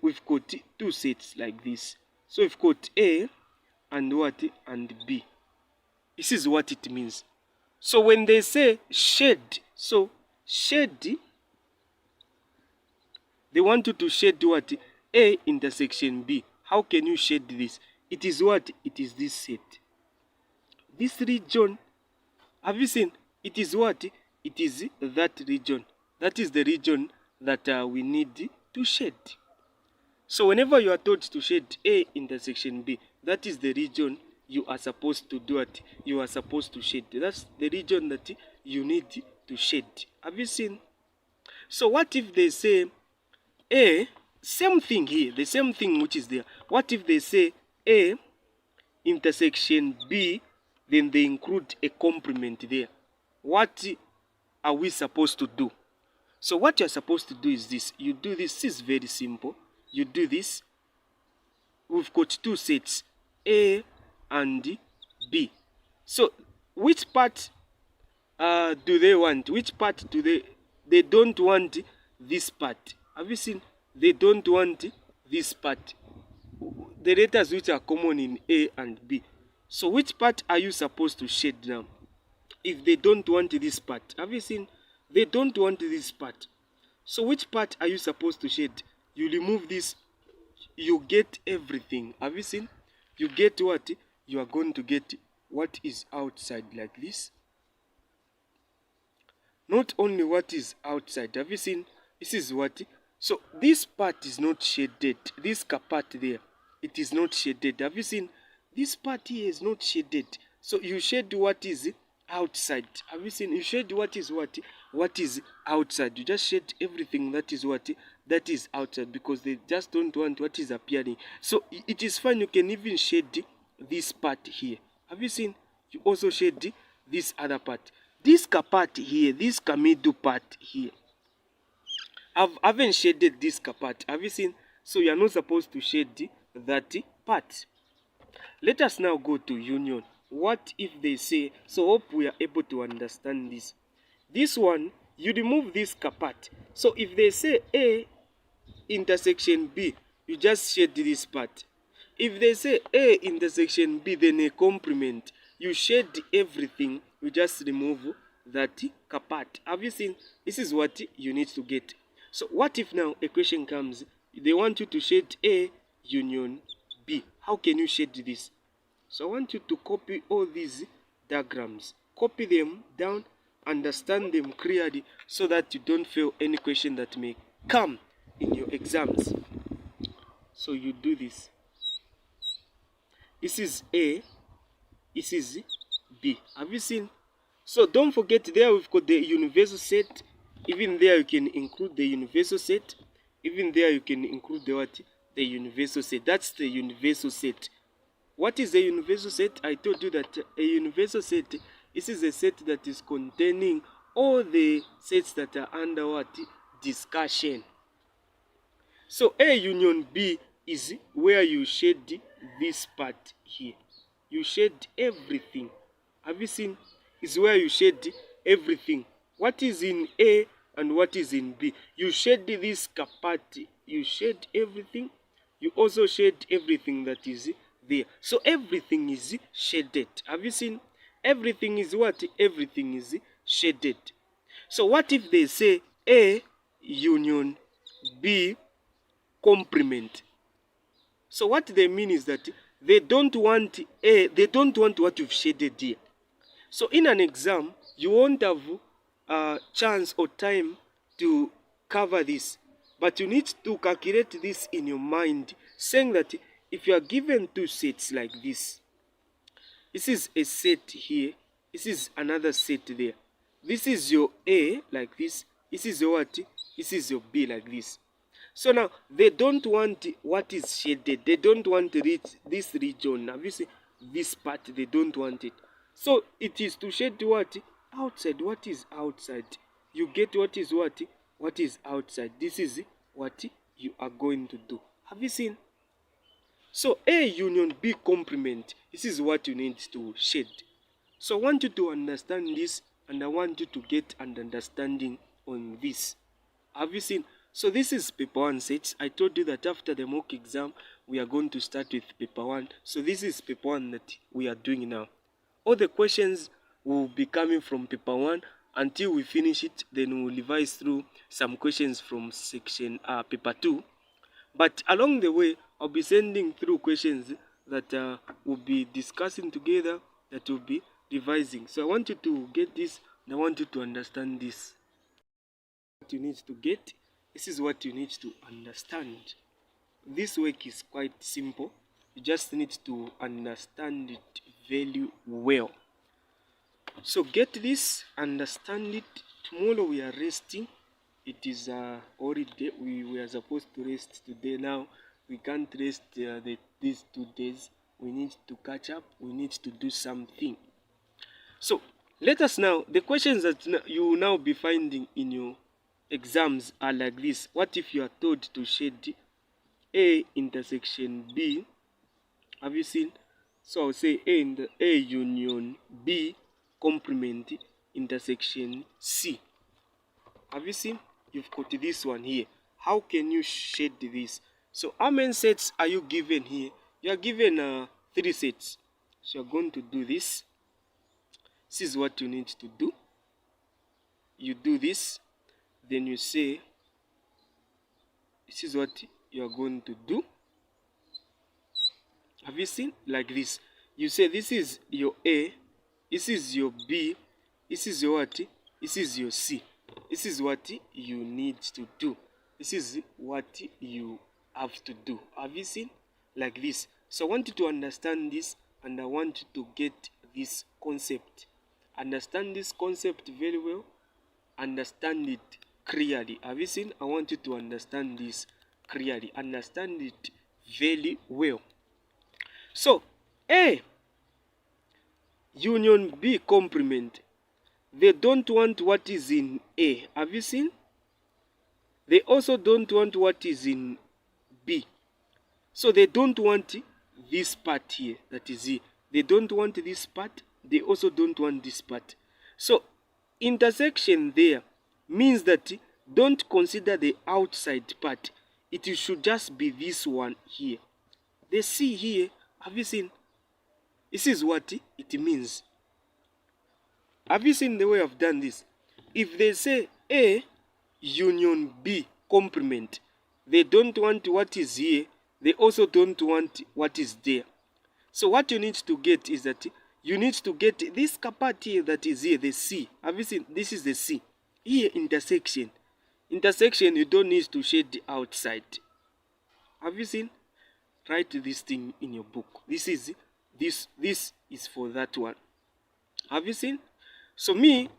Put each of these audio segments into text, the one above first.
we've got two sets like this. So we've got A and what? And B. This is what it means. So when they say shade, so shade, they want you to shade what? A intersection B. How can you shade this? It is what? It is this set. This region, have you seen? It is what? It is that region. That is the region that we need to shade. So whenever you are told to shade A intersection B, that is the region you are supposed to do it. You are supposed to shade. That's the region that you need to shade. Have you seen? So what if they say A, same thing here, the same thing which is there. What if they say A intersection B, then they include a complement there? What are we supposed to do? So what you're supposed to do is this. You do this. This is very simple. You do this. We've got two sets, A and B. So which part do they want? Which part do they don't want this part? Have you seen? They don't want this part. The letters which are common in A and B. So which part are you supposed to shade now? If they don't want this part, have you seen? They don't want this part. So which part are you supposed to shade? You remove this, you get everything. Have you seen? You get what? You are going to get what is outside like this. Not only what is outside. Have you seen? This is what? So this part is not shaded. This part there, it is not shaded. Have you seen? This part here is not shaded. So you shade what is outside. Have you seen? You shade what is what? What is outside. You just shade everything that is what? That is outside, because they just don't want what is appearing. So it is fine. You can even shade this part here. Have you seen? You also shade this other part. This part here, this middle part here. I haven't shaded this part. Have you seen? So you are not supposed to shade that part. Let us now go to union. What if they say, so hope we are able to understand this. This one, you remove this part. So if they say A intersection B, you just shade this part. If they say A intersection B, then a complement, you shade everything, you just remove that part. Have you seen? This is what you need to get. So what if now a question comes, they want you to shade A union B. How can you shade this? So I want you to copy all these diagrams. Copy them down, understand them clearly, so that you don't fail any question that may come in your exams. So you do this. This is A, this is B. Have you seen? So don't forget, there we've got the universal set. Even there you can include the universal set. Even there you can include the what? The universal set. That's the universal set. What is a universal set? I told you that a universal set, this is a set that is containing all the sets that are under what? Discussion. So A union B is where you shade this part here. You shade everything. Have you seen? Is where you shade everything. What is in A and what is in B? You shade this part. You shade everything. You also shade everything that is there. So everything is shaded. Have you seen? Everything is what? Everything is shaded. So what if they say A union B complement? So what they mean is that they don't want A, they don't want what you've shaded here. So in an exam, you won't have a chance or time to cover this. But you need to calculate this in your mind, saying that if you are given two sets like this, this is a set here, this is another set there. This is your A like this, this is your what? This is your B like this. So now they don't want what is shaded. They don't want this region. Now you see this part, they don't want it. So it is to shade what? Outside. What is outside? You get what is what? What is outside. This is what you are going to do. Have you seen? So A union B complement. This is what you need to shade. So I want you to understand this, and I want you to get an understanding on this. Have you seen? So this is paper 1 sets. I told you that after the mock exam, we are going to start with paper 1. So this is paper 1 that we are doing now. All the questions will be coming from paper 1 until we finish it. Then we'll revise through some questions from section paper 2. But along the way, I'll be sending through questions that we'll be discussing together, that we'll be revising. So I want you to get this, and I want you to understand this. What you need to get, this is what you need to understand. This work is quite simple. You just need to understand it very well. So get this, understand it. Tomorrow we are resting. It is holiday. We were supposed to rest today. Now we can't rest these 2 days. We need to catch up. We need to do something. So let us now, the questions that you will now be finding in your exams are like this. What if you are told to shade A intersection B? Have you seen? So I'll say A union B complement intersection C. Have you seen? You've got this one here. How can you shade this? So how many sets are you given here? You are given 3 sets. So you're going to do this. This is what you need to do. You do this. Then you say, this is what you are going to do. Have you seen? Like this. You say this is your A, this is your B, this is your what? This is your C. This is what you need to do. This is what you have to do. Have you seen? Like this. So I want you to understand this, and I want you to get this concept. Understand this concept very well. Understand it clearly. Have you seen? I want you to understand this clearly. Understand it very well. So A union B complement. They don't want what is in A. Have you seen? They also don't want what is in B. So they don't want this part here, that is here. They don't want this part. They also don't want this part. So intersection there means that don't consider the outside part. It should just be this one here. The C here, have you seen? This is what it means. Have you seen the way I've done this? If they say A union B complement, they don't want what is here. They also don't want what is there. So what you need to get is that you need to get this part here that is here, the C. Have you seen? This is the C. Here, intersection. Intersection, you don't need to shade the outside. Have you seen? Write this thing in your book. This is for that one. Have you seen? So me,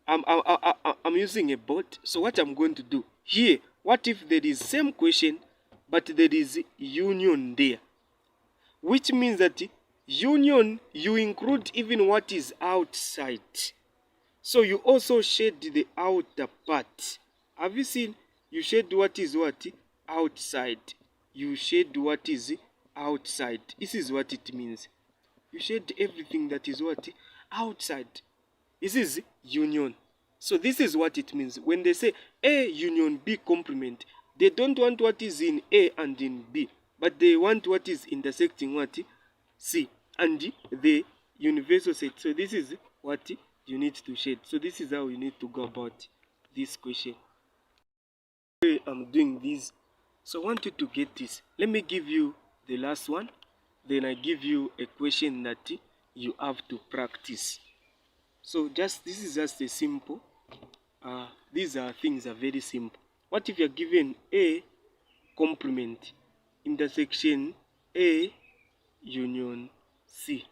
I'm using a board. So what I'm going to do here, what if there is same question, but there is union there? Which means that union, you include even what is outside. So you also shade the outer part. Have you seen? You shade what is what? Outside. You shade what is outside. This is what it means. You shade everything that is what? Outside. This is union. So this is what it means. When they say A union B complement, they don't want what is in A and in B, but they want what is intersecting what? C and the universal set. So this is what you need to shade. So this is how you need to go about this question. I'm doing this. So I want you to get this. Let me give you the last one. Then I give you a question that you have to practice. So this is just a simple. These things are very simple. What if you're given A complement intersection A union C?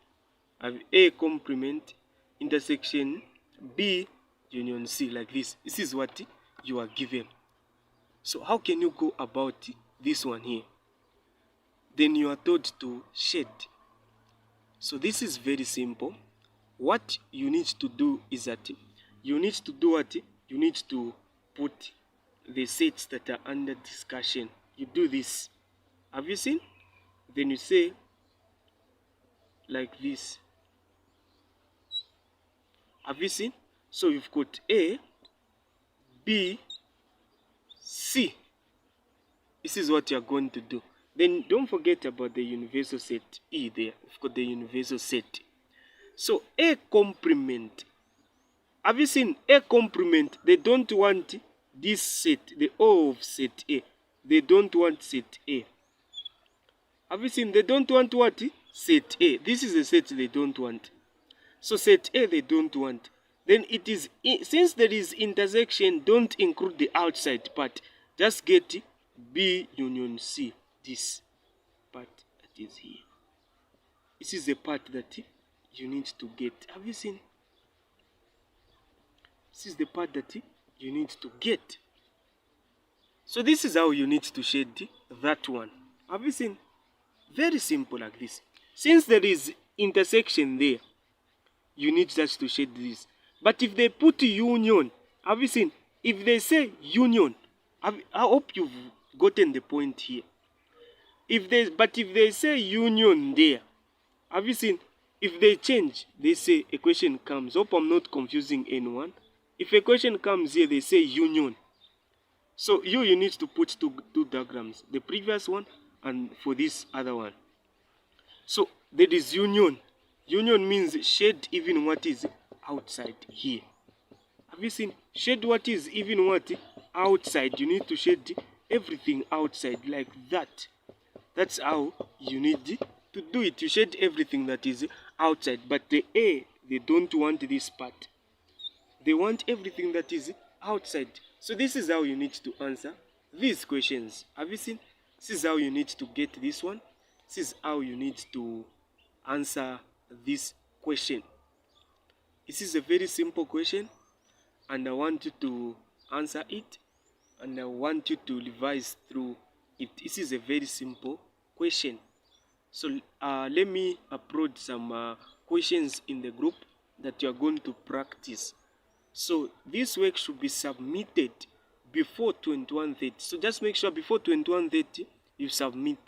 Have A complement intersection B union C, like this. This is what you are given. So how can you go about this one here? Then you are told to shade. So this is very simple. What you need to do is that you need to do what? You need to put the sets that are under discussion. You do this. Have you seen? Then you say like this. Have you seen? So you've got A, B, C. This is what you're going to do. Then don't forget about the universal set E there. We've got the universal set. So A complement. Have you seen A complement? They don't want this set, the O of set A. They don't want set A. Have you seen? They don't want what? Set A. This is a set they don't want. So set A they don't want. Then it is, since there is intersection, don't include the outside part. Just get B union C. This part that is here. This is the part that you need to get. Have you seen? This is the part that you need to get. So this is how you need to shade that one. Have you seen? Very simple like this. Since there is intersection there, you need just to shade this. But if they put union, have you seen? If they say union, I hope you've gotten the point here. If they say union there, have you seen? If they change, they say a question comes. Hope I'm not confusing anyone. If a question comes here, they say union. So you need to put two diagrams. The previous one and for this other one. So there is union. Union means shade even what is outside here. Have you seen? Shade what is even what outside. You need to shade everything outside like that. That's how you need to do it. You shade everything that is outside. But the A, they don't want this part. They want everything that is outside. So this is how you need to answer these questions. Have you seen? This is how you need to get this one. This is how you need to answer this question. This is a very simple question, and I want you to answer it, and I want you to revise through it. This is a very simple question. So let me upload some questions in the group that you are going to practice. So this work should be submitted before 21:30. So just make sure before 21:30 you submit.